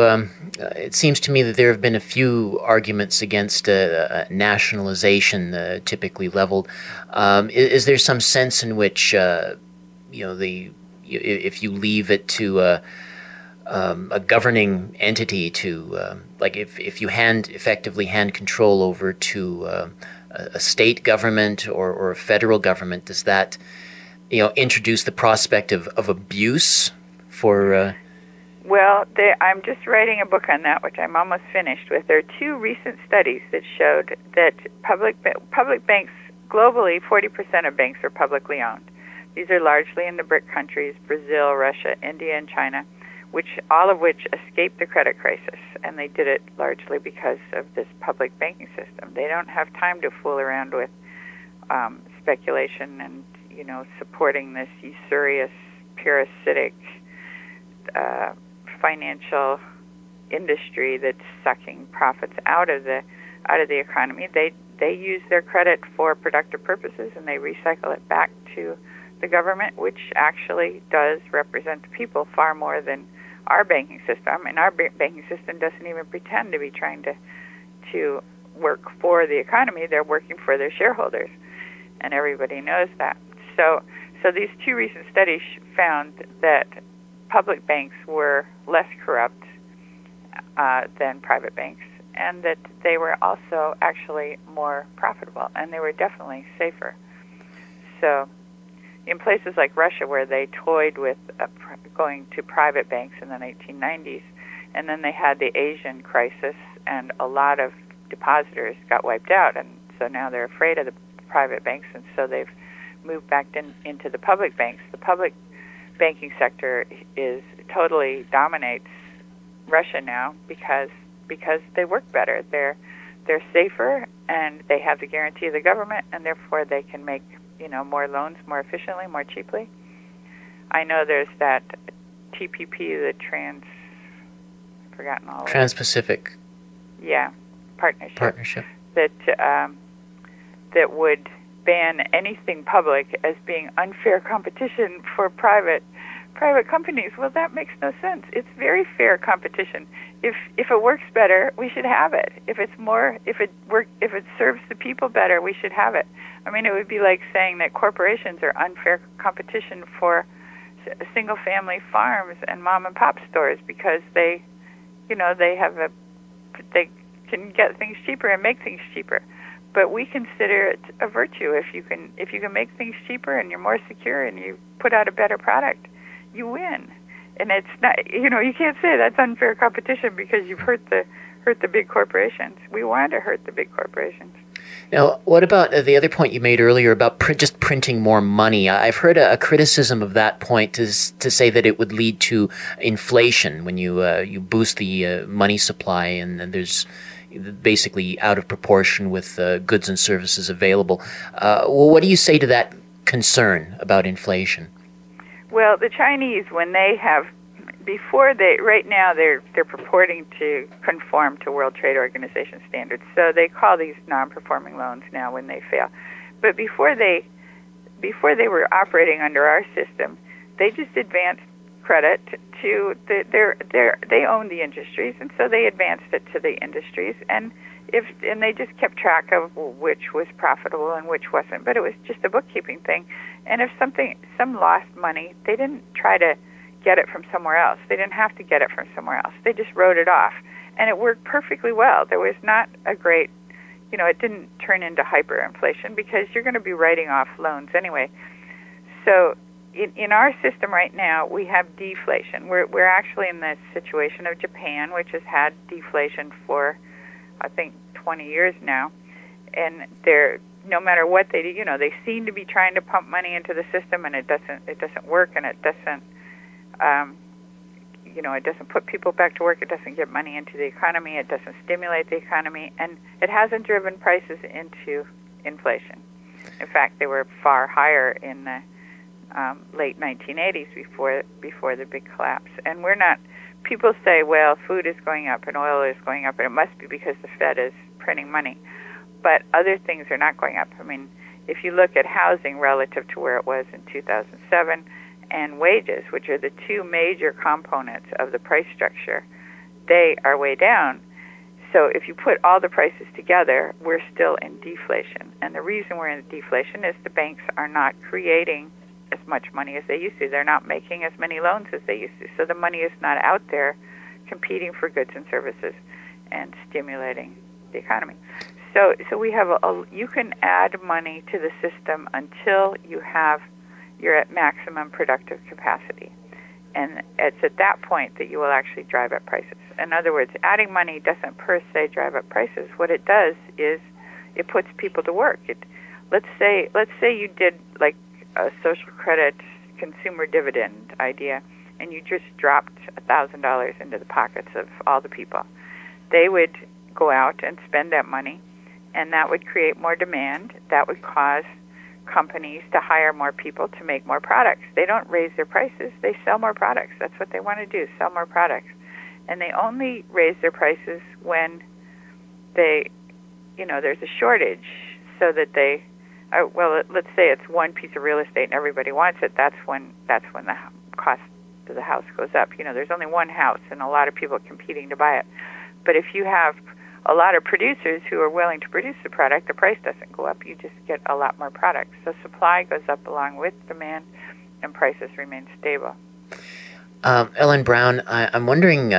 it seems to me that there have been a few arguments against nationalization typically leveled. Is there some sense in which, if you leave it to a governing entity to, like if you effectively hand control over to a state government or a federal government, does that, introduce the prospect of abuse for? Well, I'm just writing a book on that, which I'm almost finished with. There are two recent studies that showed that public banks globally, 40% of banks are publicly owned. These are largely in the BRIC countries: Brazil, Russia, India, and China, all of which escaped the credit crisis, and they did it largely because of this public banking system. They don't have time to fool around with speculation and supporting this usurious, parasitic financial industry that's sucking profits out of the economy. They use their credit for productive purposes, and they recycle it back to the government, which actually does represent the people far more than our banking system. And our banking system doesn't even pretend to be trying to work for the economy. They're working for their shareholders, and everybody knows that. So these two recent studies found that public banks were less corrupt than private banks, and that they were also actually more profitable, and they were definitely safer. So in places like Russia, where they toyed with going to private banks in the 1990s, and then they had the Asian crisis, and a lot of depositors got wiped out, and so now they're afraid of the private banks, and so they've moved back into the public banks. The public banking sector totally dominates Russia now because they work better. They're safer, and they have the guarantee of the government, and therefore they can make more loans more efficiently, more cheaply. I know there's that TPP, the I've forgotten all of it. Trans-Pacific. Yeah, partnership. That would ban anything public as being unfair competition for private companies. Well, that makes no sense. It's very fair competition. If it works better, we should have it. If it serves the people better, we should have it. I mean, it would be like saying that corporations are unfair competition for single-family farms and mom-and-pop stores because they can get things cheaper and make things cheaper. But we consider it a virtue. If you can make things cheaper and you're more secure and you put out a better product, you win. And it's not, you can't say that's unfair competition because you've hurt the big corporations. We want to hurt the big corporations. Now, what about the other point you made earlier about just printing more money? I've heard a criticism of that point to say that it would lead to inflation when you boost the money supply, and there's basically out of proportion with goods and services available. Well, what do you say to that concern about inflation? Well, the Chinese, right now they're purporting to conform to World Trade Organization standards. So they call these non-performing loans now when they fail. But before they were operating under our system, they just advanced credit to they own the industries, and so they advanced it to the industries, and they just kept track of which was profitable and which wasn't. But it was just a bookkeeping thing. And if some lost money, they didn't try to get it from somewhere else. They didn't have to get it from somewhere else. They just wrote it off, and it worked perfectly well. There was not a great, it didn't turn into hyperinflation because you're going to be writing off loans anyway. So in our system right now, we have deflation. We're actually in the situation of Japan, which has had deflation for, I think, 20 years now, and no matter what they do, they seem to be trying to pump money into the system, and it doesn't work, and it doesn't put people back to work. It doesn't get money into the economy. It doesn't stimulate the economy, and it hasn't driven prices into inflation. In fact, they were far higher in the late 1980s before the big collapse. And people say, well, food is going up and oil is going up, and it must be because the Fed is printing money. But other things are not going up. I mean, if you look at housing relative to where it was in 2007, and wages, which are the two major components of the price structure, they are way down. So if you put all the prices together, we're still in deflation. And the reason we're in deflation is the banks are not creating as much money as they used to. They're not making as many loans as they used to. So the money is not out there competing for goods and services and stimulating the economy. So we have you can add money to the system until you're at maximum productive capacity. And it's at that point that you will actually drive up prices. In other words, adding money doesn't per se drive up prices. What it does is it puts people to work. Let's say you did like a social credit consumer dividend idea, and you just dropped $1,000 into the pockets of all the people. They would go out and spend that money, and that would create more demand. That would cause companies to hire more people to make more products. They don't raise their prices. They sell more products. That's what they want to do, sell more products. And they only raise their prices when there's a shortage, so that let's say it's one piece of real estate and everybody wants it. That's when the cost of the house goes up. There's only one house and a lot of people competing to buy it. But if you have a lot of producers who are willing to produce the product, the price doesn't go up. You just get a lot more products. So supply goes up along with demand, and prices remain stable. Ellen Brown, I'm wondering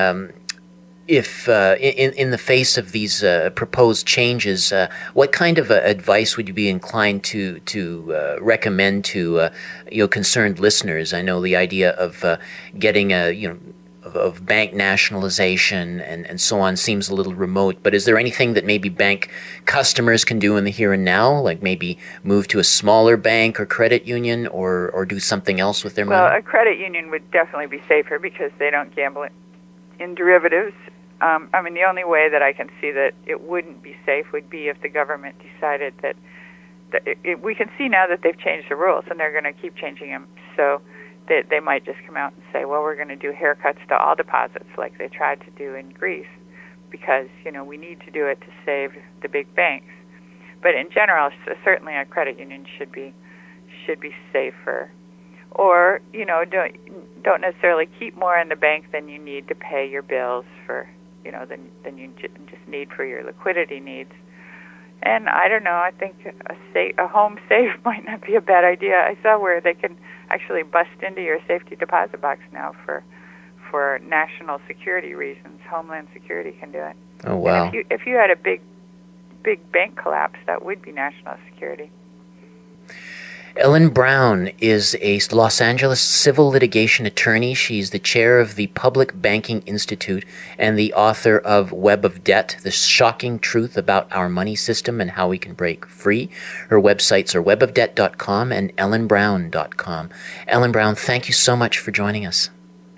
if, in the face of these proposed changes, what kind of advice would you be inclined to recommend to concerned listeners? I know the idea of getting of bank nationalization and so on seems a little remote, but is there anything that maybe bank customers can do in the here and now, like maybe move to a smaller bank or credit union, or do something else with their money? Well, a credit union would definitely be safer because they don't gamble in derivatives. The only way that I can see that it wouldn't be safe would be if the government decided that we can see now that they've changed the rules, and they're going to keep changing them. So they might just come out and say, well, we're going to do haircuts to all deposits like they tried to do in Greece, because we need to do it to save the big banks. But in general, certainly a credit union should be safer, or don't necessarily keep more in the bank than you need to pay your bills for than you just need for your liquidity needs. And I don't know, I think a home safe might not be a bad idea. I saw where they can actually bust into your safety deposit box now for national security reasons. Homeland Security can do it. Oh, wow. And if you had a big bank collapse, that would be national security. Ellen Brown is a Los Angeles civil litigation attorney. She's the chair of the Public Banking Institute and the author of Web of Debt, The Shocking Truth About Our Money System and How We Can Break Free. Her websites are webofdebt.com and ellenbrown.com. Ellen Brown, thank you so much for joining us.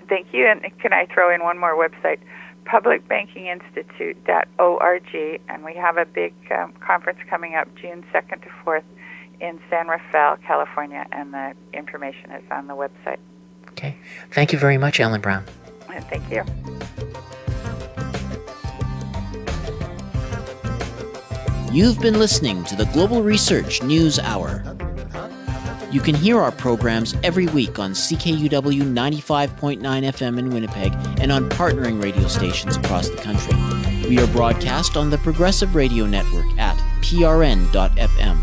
Thank you. And can I throw in one more website? publicbankinginstitute.org. And we have a big conference coming up June 2nd to 4th in San Rafael, California, and the information is on the website. Okay. Thank you very much, Ellen Brown. Thank you. You've been listening to the Global Research News Hour. You can hear our programs every week on CKUW 95.9 FM in Winnipeg and on partnering radio stations across the country. We are broadcast on the Progressive Radio Network at prn.fm.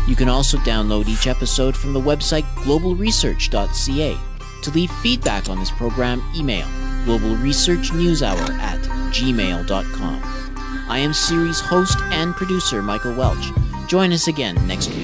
You can also download each episode from the website globalresearch.ca. To leave feedback on this program, email globalresearchnewshour@gmail.com. I am series host and producer Michael Welch. Join us again next week.